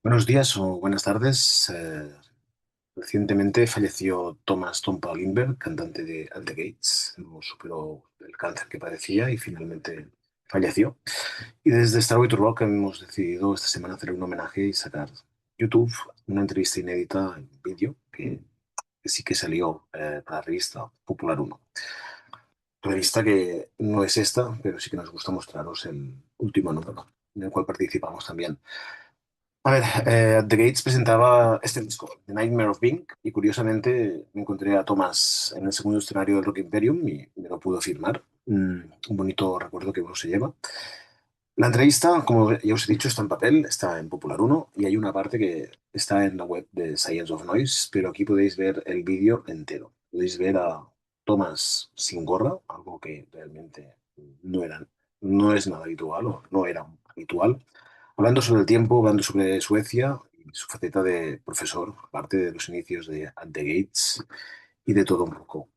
Buenos días o buenas tardes. Recientemente falleció Tompa Lindberg, cantante de At the Gates. No superó el cáncer que padecía y finalmente falleció. Y desde Starway to Rock hemos decidido esta semana hacer un homenaje y sacar YouTube una entrevista inédita en vídeo que sí que salió para la revista Popular Uno. Revista que no es esta, pero sí que nos gusta mostraros el último número en el cual participamos también. A ver, The Gates presentaba este disco, The Nightmare of Being, y curiosamente me encontré a Thomas en el segundo escenario del Rock Imperium y me lo pudo firmar. Un bonito recuerdo que uno se lleva. La entrevista, como ya os he dicho, está en papel, está en Popular Uno y hay una parte que está en la web de Science of Noise, pero aquí podéis ver el vídeo entero. Podéis ver a Thomas sin gorra, algo que realmente no era, no es nada habitual o no era habitual, hablando sobre el tiempo, hablando sobre Suecia y su faceta de profesor, aparte de los inicios de At the Gates y de todo un poco.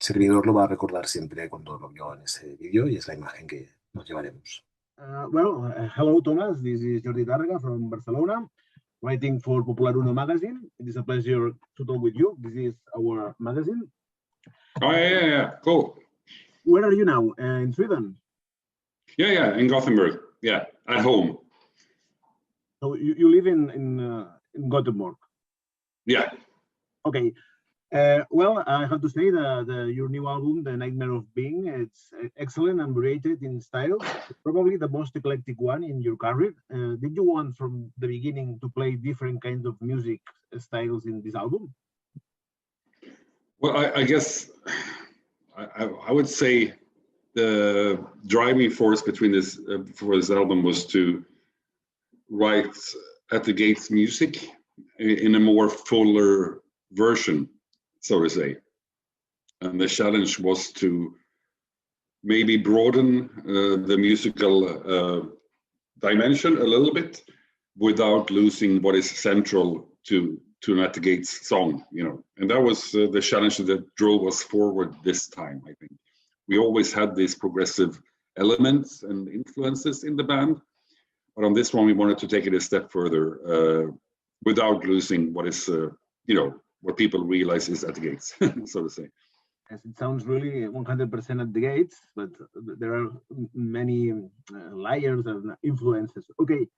Servidor lo va a recordar siempre cuando lo vio en ese vídeo y es la imagen que nos llevaremos. Hello, Thomas. This is Jordi Targa from Barcelona, writing for Popular Uno magazine. It is a pleasure to talk with you. This is our magazine. Oh, yeah. Cool. Where are you now? In Sweden? Yeah, in Gothenburg. Yeah, at home. So you live in Gothenburg? Yeah. Okay. Well, I have to say that your new album, The Nightmare of Being, it's excellent and varied in style. Probably the most eclectic one in your career. Did you want from the beginning to play different kinds of music styles in this album? Well, I guess I would say the driving force between this for this album was to write At the Gates music in a more fuller version, so to say. And the challenge was to maybe broaden the musical dimension a little bit without losing what is central to an At the Gates song, you know. And that was the challenge that drove us forward this time, I think. We always had these progressive elements and influences in the band, but on this one we wanted to take it a step further without losing what is, what people realize is At the Gates, so to say. Yes, it sounds really 100% At the Gates, but there are many layers and influences. Okay,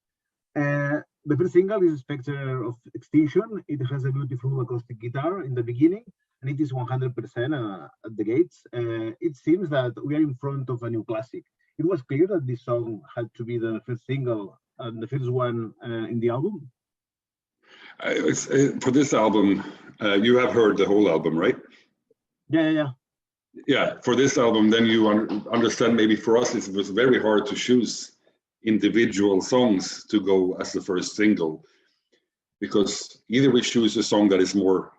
the first single is Spectre of Extinction. It has a beautiful acoustic guitar in the beginning, and it is 100% At the Gates. It seems that we are in front of a new classic. It was clear that this song had to be the first single and the first one in the album. For this album, you have heard the whole album, right? Yeah. Yeah, for this album, then you understand maybe for us it was very hard to choose individual songs to go as the first single, because either we choose a song that is more,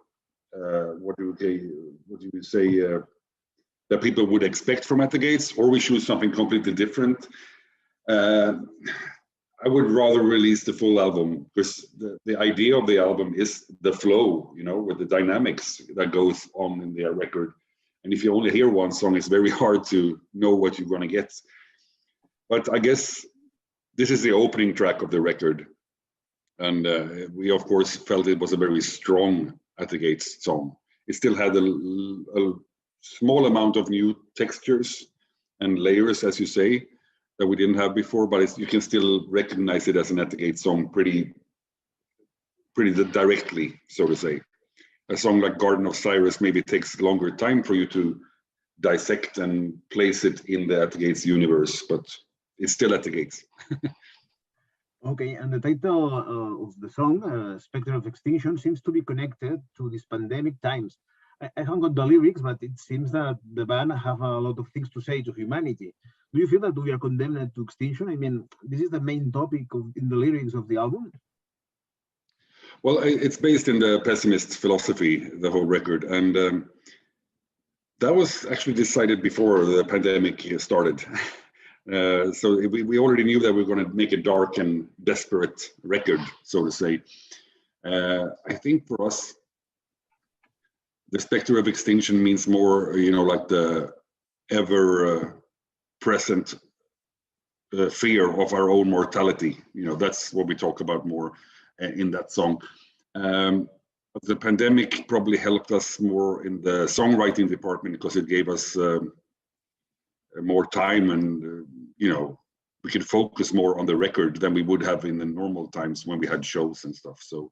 what do you say, that people would expect from At the Gates, or we choose something completely different. I would rather release the full album, because the idea of the album is the flow, you know, with the dynamics that goes on in their record. And if you only hear one song, it's very hard to know what you're going to get. But I guess this is the opening track of the record. And we, of course, felt it was a very strong At the Gates song. It still had a small amount of new textures and layers, as you say, that we didn't have before, but you can still recognize it as an At the Gates song pretty directly, so to say. A song like Garden of Cyrus maybe takes longer time for you to dissect and place it in the At the Gates universe, but it's still At the Gates. Okay, and the title of the song, Spectre of Extinction, seems to be connected to these pandemic times. I haven't got the lyrics, but it seems that the band have a lot of things to say to humanity. Do you feel that we are condemned to extinction? I mean, this is the main topic in the lyrics of the album. Well, it's based in the pessimist philosophy, the whole record. And that was actually decided before the pandemic started. So we already knew that we were going to make a dark and desperate record, so to say. I think for us, the specter of extinction means more, like the ever present fear of our own mortality. You know, that's what we talk about more in that song. The pandemic probably helped us more in the songwriting department because it gave us more time, and you know, we could focus more on the record than we would have in the normal times when we had shows and stuff. So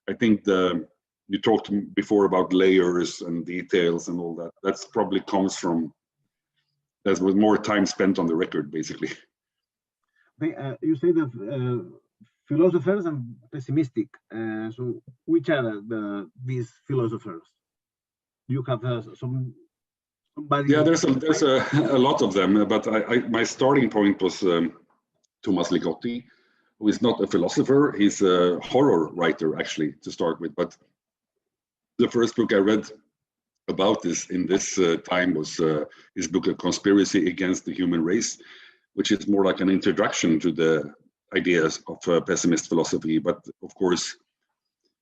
I think you talked before about layers and details and all that. That's probably comes from there was more time spent on the record, basically. Okay, you say that philosophers and pessimistic. So which are these philosophers? Do you have somebody? Yeah, there's a lot of them, but my starting point was Thomas Ligotti, who is not a philosopher. He's a horror writer, actually, to start with. But the first book I read about this in this time was his book, A Conspiracy Against the Human Race, which is more like an introduction to the ideas of pessimist philosophy. But of course,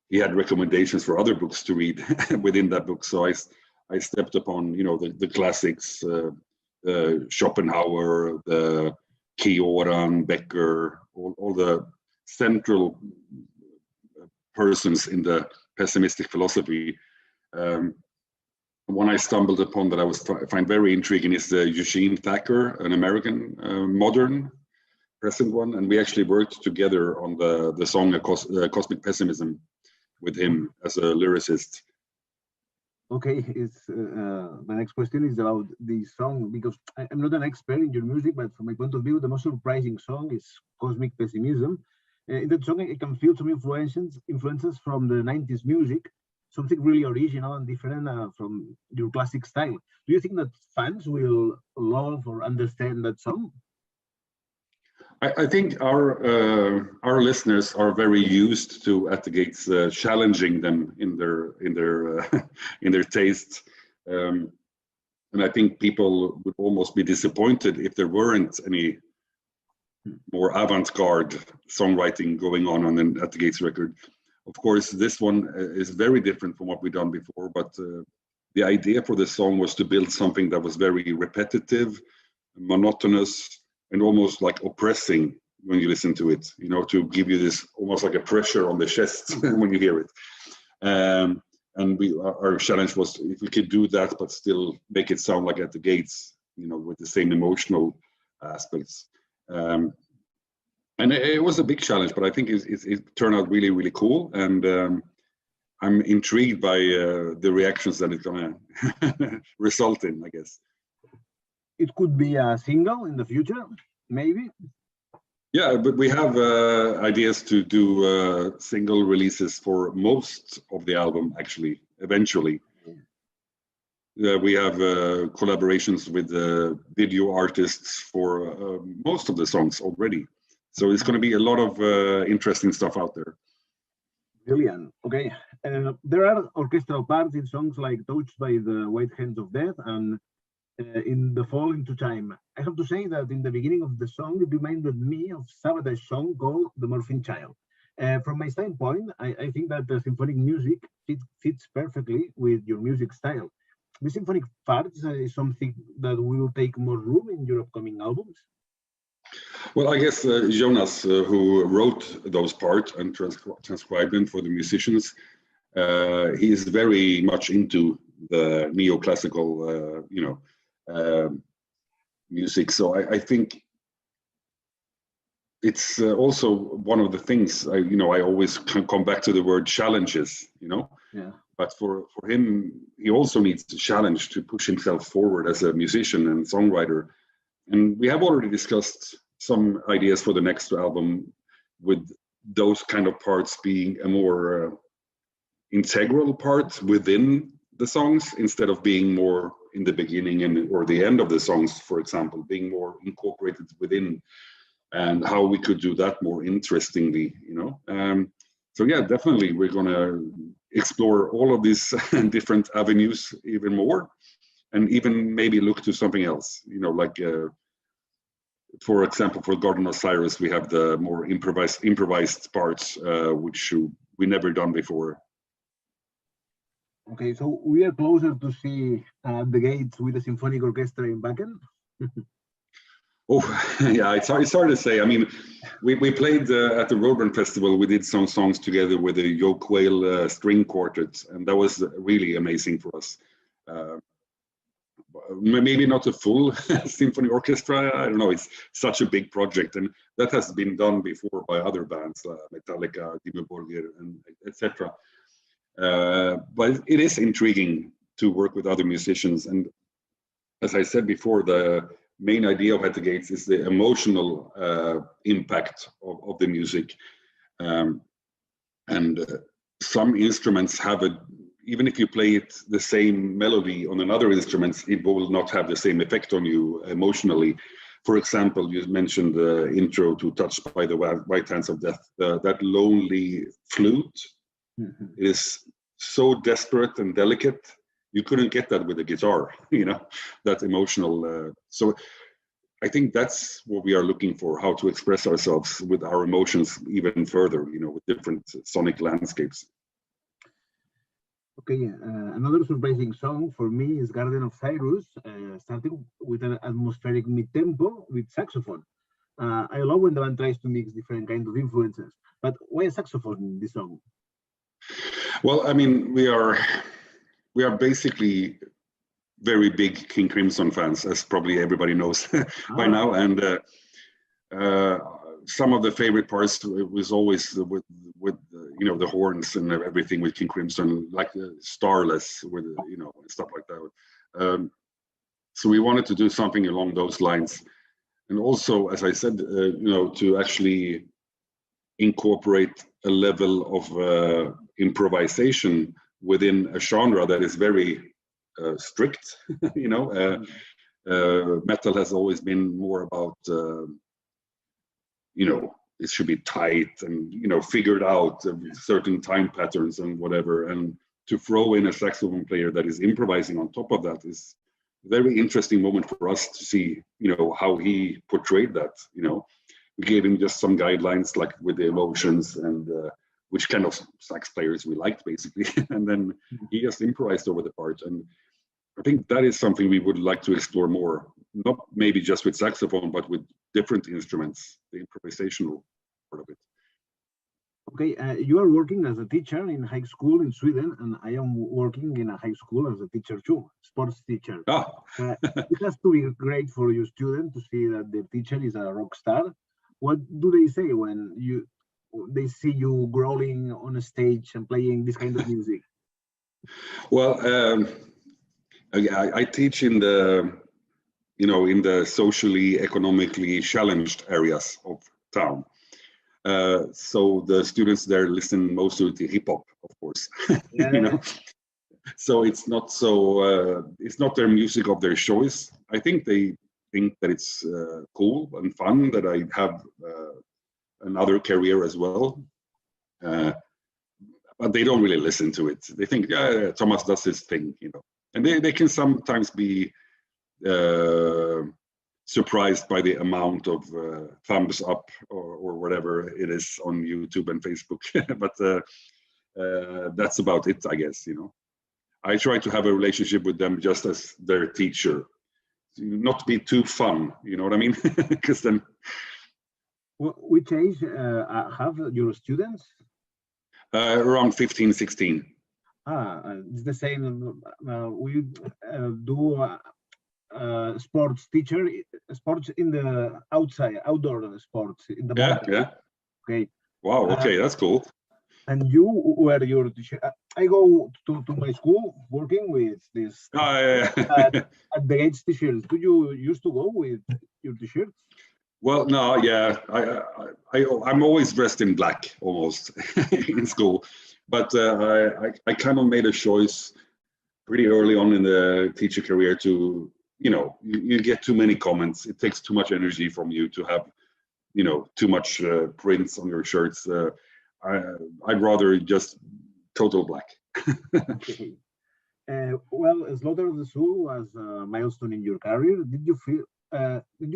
he had recommendations for other books to read within that book. So I stepped upon, you know, the classics, Schopenhauer, the Kioran, Becker, all the central persons in the pessimistic philosophy. One I stumbled upon that I find very intriguing is Eugene Thacker, an American modern present one, and we actually worked together on the song Cosmic Pessimism with him as a lyricist. Okay, it's the next question is about the song, because I'm not an expert in your music, but from my point of view, the most surprising song is Cosmic Pessimism. In that song, I can feel some influences from the 90s music, something really original and different from your classic style. Do you think that fans will love or understand that song? I think our listeners are very used to At the Gates challenging them in their tastes, and I think people would almost be disappointed if there weren't any more avant-garde songwriting going on the At the Gates record. Of course, this one is very different from what we've done before, but the idea for the song was to build something that was very repetitive, monotonous, and almost like oppressing when you listen to it, you know, to give you this almost like a pressure on the chest when you hear it. And our challenge was if we could do that, but still make it sound like At the Gates, you know, with the same emotional aspects. And it was a big challenge, but I think it turned out really, really cool. And I'm intrigued by the reactions that it's gonna result in, I guess. It could be a single in the future, maybe. Yeah, but we have ideas to do single releases for most of the album, actually, eventually. We have collaborations with video artists for most of the songs already. So it's going to be a lot of interesting stuff out there. Brilliant. Okay. There are orchestral parts in songs like Touched by the White Hands of Death and In the Fall into Time. I have to say that in the beginning of the song, it reminded me of Sabbath's song called The Morphine Child. From my standpoint, I think that the symphonic music fits perfectly with your music style. The symphonic parts is something that will take more room in your upcoming albums. Well, I guess Jonas, who wrote those parts and transcribed them for the musicians, he is very much into the neoclassical, music. So I think it's also one of the things I always come back to the word challenges. Yeah. But for him, he also needs to challenge to push himself forward as a musician and songwriter. And we have already discussed some ideas for the next album, with those kind of parts being a more integral part within the songs, instead of being more in the beginning or the end of the songs, for example, being more incorporated within, and how we could do that more interestingly, So yeah, definitely we're going to explore all of these different avenues even more, and even maybe look to something else, like for example, for Garden of Cyrus, we have the more improvised parts, which we never done before. Okay, so we are closer to see the Gates with the symphonic orchestra in Wacken. Oh, yeah, it's hard to say. I mean, we played at the Roadrun Festival. We did some songs together with the Yoke Whale string quartet, and that was really amazing for us. Maybe not a full symphony orchestra. I don't know. It's such a big project, and that has been done before by other bands, Metallica, Dimmu Borgir, and etc. But it is intriguing to work with other musicians, and as I said before, the main idea of At the Gates is the emotional impact of the music. Some instruments have even if you play it the same melody on another instrument, it will not have the same effect on you emotionally. For example, you mentioned the intro to Touched by the White Hands of Death. That lonely flute is so desperate and delicate. You couldn't get that with a guitar, that emotional. So I think that's what we are looking for, how to express ourselves with our emotions even further, with different sonic landscapes. Okay, another surprising song for me is Garden of Cyrus, starting with an atmospheric mid-tempo with saxophone. I love when the band tries to mix different kinds of influences, but why a saxophone in this song? Well, I mean, we are basically very big King Crimson fans, as probably everybody knows by now. And some of the favorite parts was always with the horns and everything with King Crimson, like Starless, with stuff like that. So we wanted to do something along those lines, and also, as I said, to actually incorporate a level of improvisation within a genre that is very strict. Metal has always been more about it should be tight and figured out certain time patterns and whatever, and to throw in a saxophone player that is improvising on top of that is a very interesting moment for us to see how he portrayed that. We gave him just some guidelines, like with the emotions and which kind of sax players we liked, basically. And then he just improvised over the part. And I think that is something we would like to explore more, not maybe just with saxophone, but with different instruments, the improvisational part of it. Okay, you are working as a teacher in high school in Sweden, and I am working in a high school as a teacher too, sports teacher. It has to be great for your student to see that the teacher is a rock star. What do they say when they see you growling on a stage and playing this kind of music? Well, I teach in the socially, economically challenged areas of town. So the students there listen mostly to hip hop, of course. Yeah. So it's not their music of their choice. I think they think that it's cool and fun that I have another career as well. But they don't really listen to it. They think, yeah, Thomas does his thing, and they can sometimes be surprised by the amount of thumbs up or whatever it is on YouTube and Facebook. But that's about it, I guess. I try to have a relationship with them just as their teacher, not be too fun. You know what I mean? Because then. Which age have your students? Around 15, 16. It's the same. We do sports teacher, sports in the outdoor sports in the mountain. Yeah. Okay. Wow. Okay, that's cool. And you were your teacher. I go to my school working with this at the Gates t-shirts. Do you used to go with your t-shirts? Well, no, yeah, I'm always dressed in black almost in school, but I kind of made a choice pretty early on in the teacher career to, you get too many comments. It takes too much energy from you to have, too much prints on your shirts. I'd rather just total black. Okay. Well, Slaughter of the Soul was a milestone in your career. Did you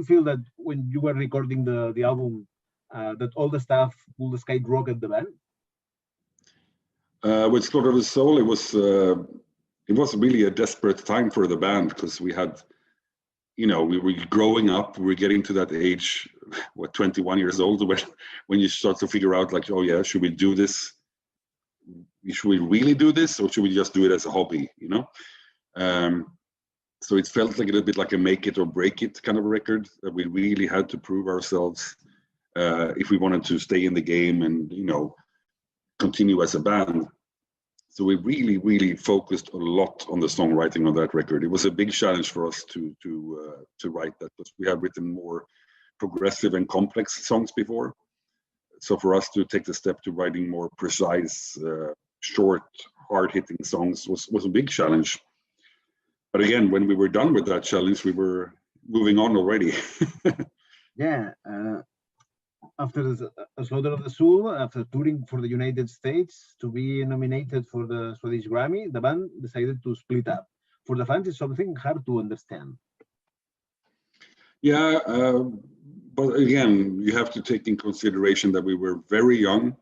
feel that when you were recording the album, that all the staff pulled the skyrocket the band? With Slaughter of the Soul, it was really a desperate time for the band because we had, you know, we were growing up, we were getting to that age, what, 21 years old, when you start to figure out like, oh yeah, should we do this? Should we really do this, or should we just do it as a hobby, you know? So it felt like a little bit like a make it or break it kind of record, that we really had to prove ourselves if we wanted to stay in the game and, you know, continue as a band. So we really focused a lot on the songwriting on that record. It was a big challenge for us to write that, because we had written more progressive and complex songs before. So for us to take the step to writing more precise, short, hard-hitting songs was a big challenge. But again, when we were done with that challenge, we were moving on already. Yeah. After Slaughter of the Soul, after touring for the United States to be nominated for the Swedish Grammy, the band decided to split up. For the fans, it's something hard to understand. Yeah, but again, you have to take in consideration that we were very young.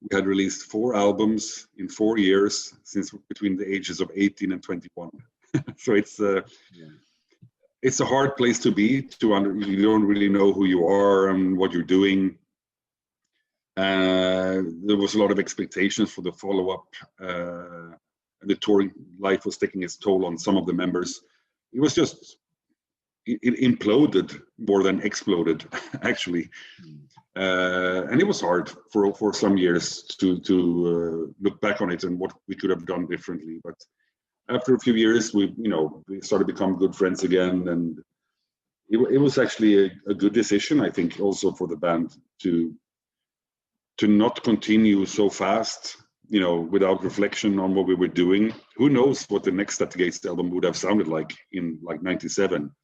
We had released 4 albums in 4 years, since between the ages of 18 and 21. So it's a hard place to be. You don't really know who you are and what you're doing. There was a lot of expectations for the follow-up. The touring life was taking its toll on some of the members. It was just, it imploded more than exploded, actually. And it was hard for some years to look back on it and what we could have done differently. But after a few years, we started to become good friends again, and it was actually a good decision, I think, also for the band to not continue so fast, you know, without reflection on what we were doing. Who knows what the next At the Gates album would have sounded like in like '97?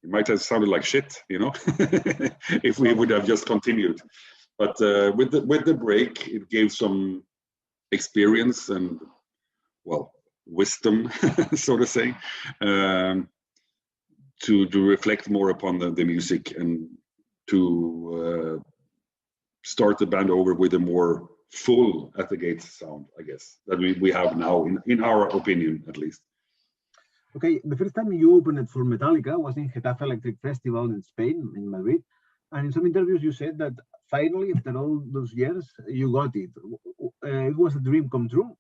It might have sounded like shit, you know, if we would have just continued. But with the break, it gave some experience and, well, wisdom, so to say, to reflect more upon the music and to start the band over with a more full At the Gates sound, I guess, that we have now, in our opinion, at least. Okay, the first time you opened for Metallica was in Getafe Electric Festival in Spain, in Madrid. And in some interviews you said that finally, after all those years, you got it. It was a dream come true.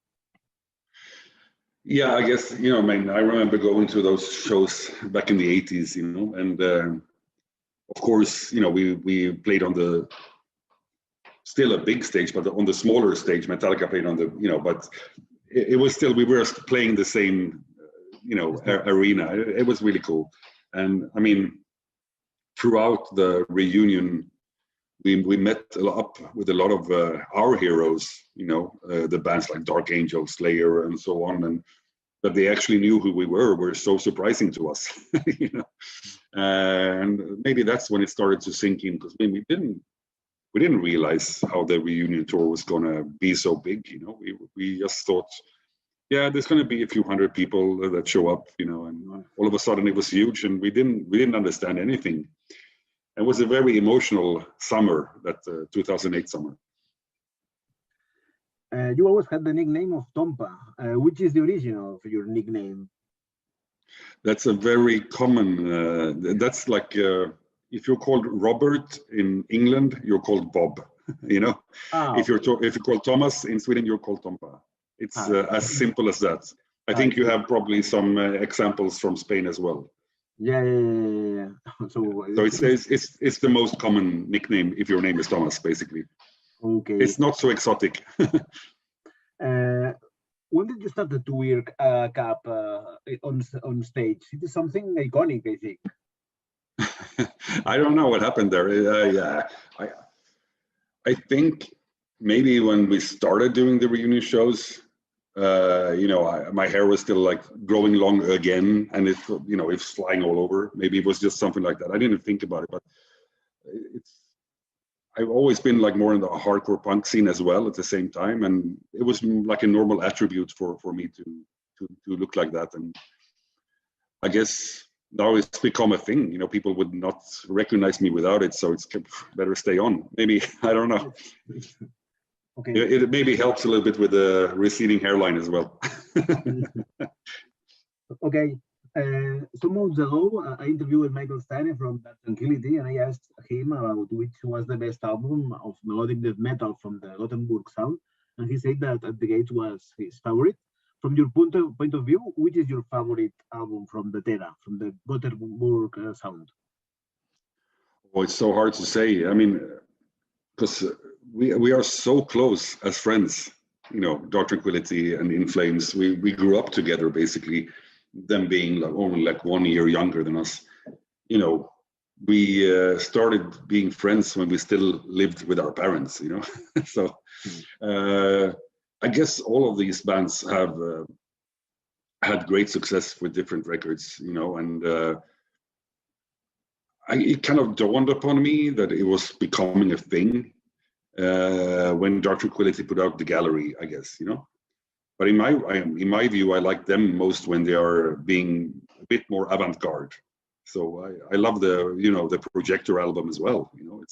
Yeah, I guess, you know, man, I remember going to those shows back in the 80s, you know, and of course, you know, we played on the, still a big stage, but on the smaller stage. Metallica played on the, you know, but it was still, we were playing the same, you know, arena. It was really cool. And I mean, throughout the reunion, we met up with a lot of our heroes, you know, the bands like Dark Angel, Slayer, and so on, and that they actually knew who we were so surprising to us, you know. And maybe that's when it started to sink in, because we didn't realize how the reunion tour was gonna be so big, you know. We just thought, yeah, there's gonna be a few hundred people that show up, you know, and all of a sudden it was huge, and we didn't understand anything. It was a very emotional summer, that 2008 summer. You always had the nickname of Tompa. Which is the origin of your nickname? That's a very common, that's like, if you're called Robert in England, you're called Bob, you know? If you're called Thomas in Sweden, you're called Tompa. It's as simple as that. I think you have probably some examples from Spain as well. Yeah. So it's the most common nickname if your name is Thomas, basically. Okay. It's not so exotic. When did you start to wear a cap on stage? It is something iconic, I think. I don't know what happened there. Yeah, I think maybe when we started doing the reunion shows, you know, my hair was still like growing long again, and it, you know, it's flying all over. Maybe it was just something like that. I didn't think about it, but I've always been like more in the hardcore punk scene as well at the same time, and it was like a normal attribute for me to look like that. And I guess now it's become a thing. You know, people would not recognize me without it, so it's better stay on. Maybe, I don't know. Okay. It maybe helps a little bit with the receding hairline as well. Okay. Some months ago, I interviewed Michael Steiner from That Tranquility, and I asked him about which was the best album of melodic death metal from the Gothenburg sound, and he said that At the Gates was his favorite. From your point of view, which is your favorite album from the Terra, from the Gothenburg sound? Well, it's so hard to say. I mean, because we are so close as friends, you know, Dark Tranquility and In Flames. We grew up together, basically, them being like only like 1 year younger than us. You know, we started being friends when we still lived with our parents, you know. So I guess all of these bands have had great success with different records, you know, and it kind of dawned upon me that it was becoming a thing when Dark Tranquility put out The Gallery, I guess, you know. But in my view, I like them most when they are being a bit more avant-garde. So I love the Projector album as well. You know,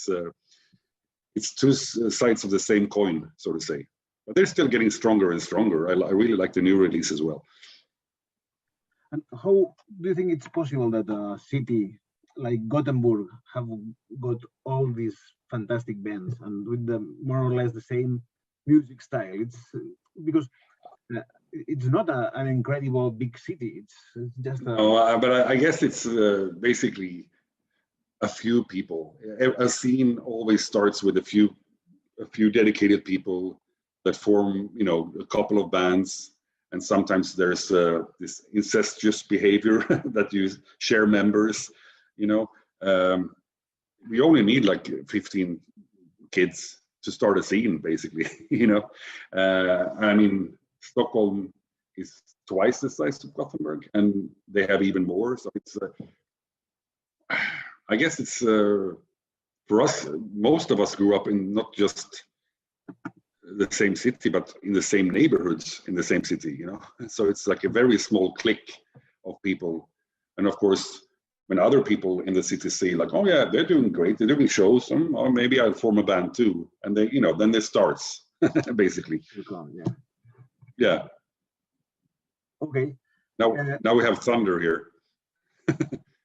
it's two sides of the same coin, so to say. But they're still getting stronger and stronger. I really like the new release as well. And how do you think it's possible that a city like Gothenburg have got all these fantastic bands and with the more or less the same music style? It's because it's not an incredible big city. It's just a... No, but I guess it's basically a few people. A scene always starts with a few dedicated people that form, you know, a couple of bands, and sometimes there's this incestuous behavior that you share members. You know, we only need like 15 kids to start a scene, basically. You know, I mean, Stockholm is twice the size of Gothenburg, and they have even more. So it's, I guess it's for us. Most of us grew up in not just the same city, but in the same neighborhoods in the same city. You know, so it's like a very small clique of people, and of course, when other people in the city say like, oh yeah, they're doing great, they're doing shows, or maybe I'll form a band too, and they, you know, then it starts basically. Yeah. Yeah. Okay. Now we have thunder here.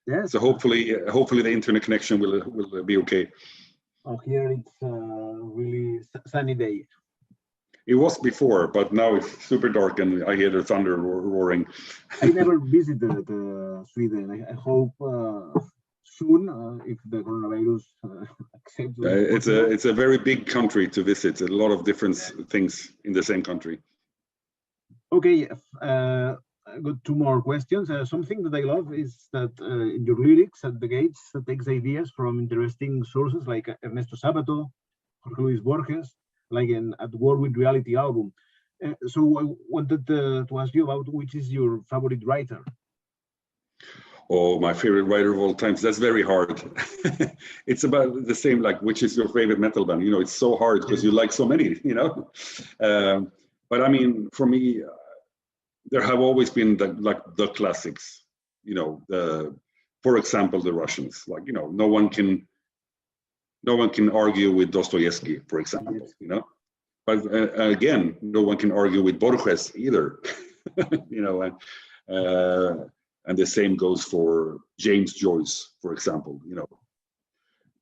Yes. So hopefully the internet connection will be okay. Oh, here it's really sunny day. It was before, but now it's super dark and I hear the thunder roaring. I never visited Sweden. I hope soon, if the coronavirus accepts. It's a very big country to visit. A lot of different things in the same country. Okay, I got two more questions. Something that I love is that in your lyrics, At the Gates takes ideas from interesting sources like Ernesto Sabato, Jorge Luis Borges, like an At War with Reality album. So I wanted to ask you about which is your favorite writer? Oh, my favorite writer of all times. That's very hard. It's about the same, like, which is your favorite metal band? You know, it's so hard because you like so many, you know? But I mean, for me, there have always been the classics, you know, for example, the Russians, like, you know, no one can argue with Dostoevsky, for example, you know, but again, no one can argue with Borges either, you know, and the same goes for James Joyce, for example, you know,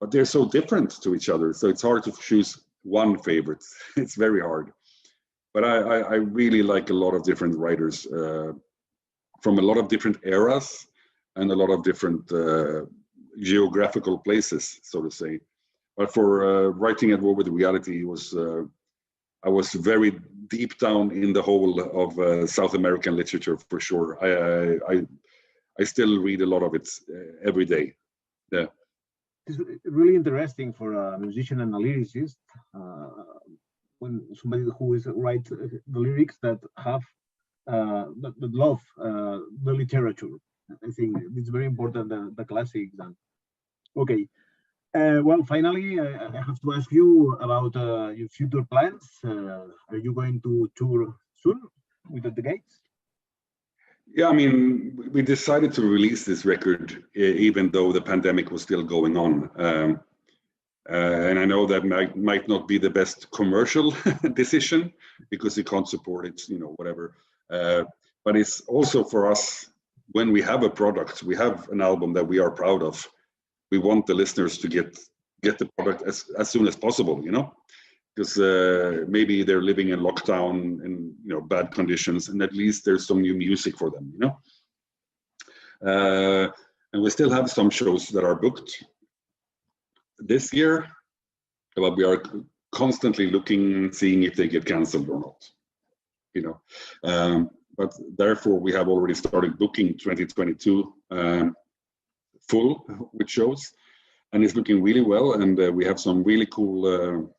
but they're so different to each other. So it's hard to choose one favorite. It's very hard. But I really like a lot of different writers from a lot of different eras and a lot of different geographical places, so to say. But for writing At War with Reality, I was very deep down in the whole of South American literature for sure. I still read a lot of it every day. Yeah. It's really interesting for a musician and a lyricist. When somebody who write the lyrics that have that love the literature. I think it's very important, the classics. And okay, well, finally, I have to ask you about your future plans. Are you going to tour soon with At the Gates? Yeah, I mean, we decided to release this record even though the pandemic was still going on. And I know that might not be the best commercial decision because you can't support it, you know, whatever. But it's also for us when we have a product, we have an album that we are proud of, we want the listeners to get the product as soon as possible, you know, because maybe they're living in lockdown in, you know, bad conditions, and at least there's some new music for them, you know. And we still have some shows that are booked this year, but we are constantly looking, seeing if they get canceled or not, you know. But therefore, we have already started booking 2022 full with shows, and it's looking really well. And we have some really cool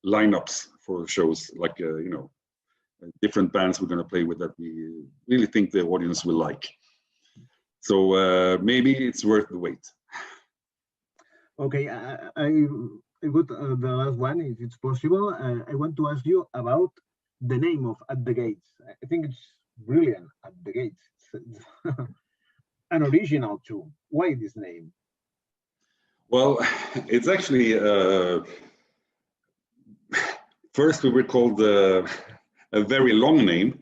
lineups for shows, like you know, different bands we're going to play with that we really think the audience will like. So maybe it's worth the wait. Okay, I got the last one, if it's possible. I want to ask you about the name of At the Gates. I think it's brilliant, At the Gates. It's an original too. Why this name? Well, it's actually first we were called a very long name.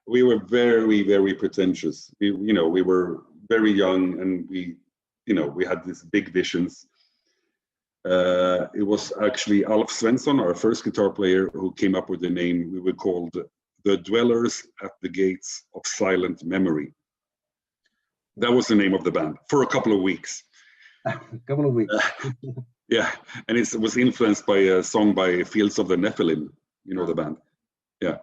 We were very, very pretentious. You know, we were very young, and we had these big visions. It was actually Alf Svensson, our first guitar player, who came up with the name. We were called The Dwellers at the Gates of Silent Memory. That was the name of the band for a couple of weeks. Couple of weeks. Yeah, and it was influenced by a song by Fields of the Nephilim, you know, the band. Yeah,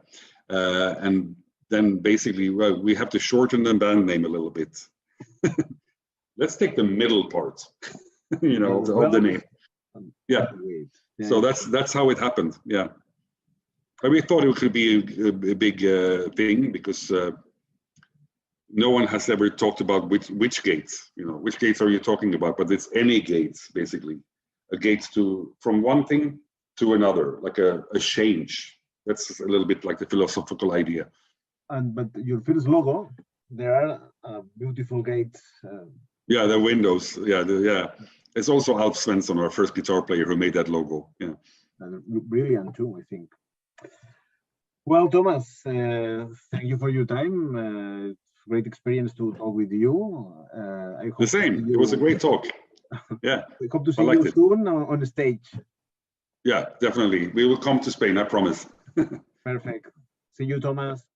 and then basically, well, we have to shorten the band name a little bit. Let's take the middle part, you know, of the name. Yeah. So that's how it happened. Yeah. And we thought it could be a big thing, because no one has ever talked about which gates, you know, which gates are you talking about? But it's any gates, basically, a gates from one thing to another, like a change. That's a little bit like the philosophical idea. But your first logo, there are beautiful gates. Yeah, the windows. Yeah, yeah. It's also Alf Svensson, our first guitar player, who made that logo. Yeah. Brilliant too, I think. Well, Thomas, thank you for your time. Great experience to talk with you. I hope the same. It was a great talk. Yeah. We hope to see you soon on the stage. Yeah, definitely. We will come to Spain, I promise. Perfect. See you, Thomas.